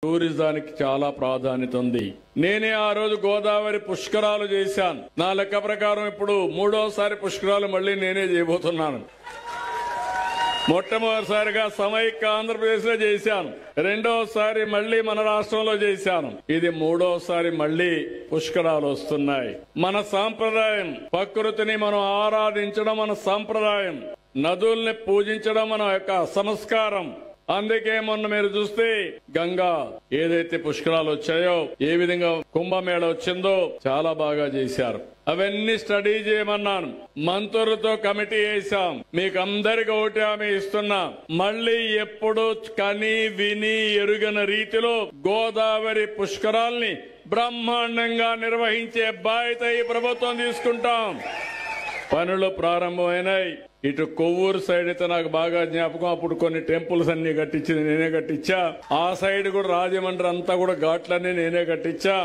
టూరిజానికి చాలా ప్రాధాన్యత ఉంది. నేనే ఆ రోజు గోదావరి పుష్కరాలు చేశాను. నా లెక్క ప్రకారం ఇప్పుడు 3వసారి పుష్కరాలు మళ్ళీ నేనే చేయబోతున్నాను. మొట్టమొదటిసారిగా సమైక్య ఆంధ్రప్రదేశ్ లో చేశాను, 2వసారి మళ్లీ మన రాష్ట్రంలో చేశాను, ఇది 3వసారి మళ్లీ పుష్కరాలు వస్తున్నాయి. మన సాంప్రదాయం, ప్రకృతిని మనం ఆరాధించడం మన సాంప్రదాయం, నదుల్ని పూజించడం మన యొక్క సంస్కారం. అందుకే మొన్న మీరు చూస్తే గంగా ఏదైతే పుష్కరాలు వచ్చాయో, ఏ విధంగా కుంభమేళ వచ్చిందో చాలా బాగా చేశారు. అవన్నీ స్టడీ చేయమన్నాను, మంత్రులతో కమిటీ వేశాం. మీకు అందరికి ఒకటి హామీ ఇస్తున్నా, మళ్లీ ఎప్పుడు కని విని ఎరుగని రీతిలో గోదావరి పుష్కరాల్ని బ్రహ్మాండంగా నిర్వహించే బాధ్యత ఈ ప్రభుత్వం తీసుకుంటాం. పనులు ప్రారంభమైనాయి. ఇటు కొవ్వూరు సైడ్ అయితే నాకు బాగా జ్ఞాపకం, అప్పుడు కొన్ని టెంపుల్స్ అన్ని కట్టించింది నేనే కట్టించా. ఆ సైడ్ కూడా రాజమండ్రి అంతా కూడా ఘాట్లన్నీ నేనే కట్టించా.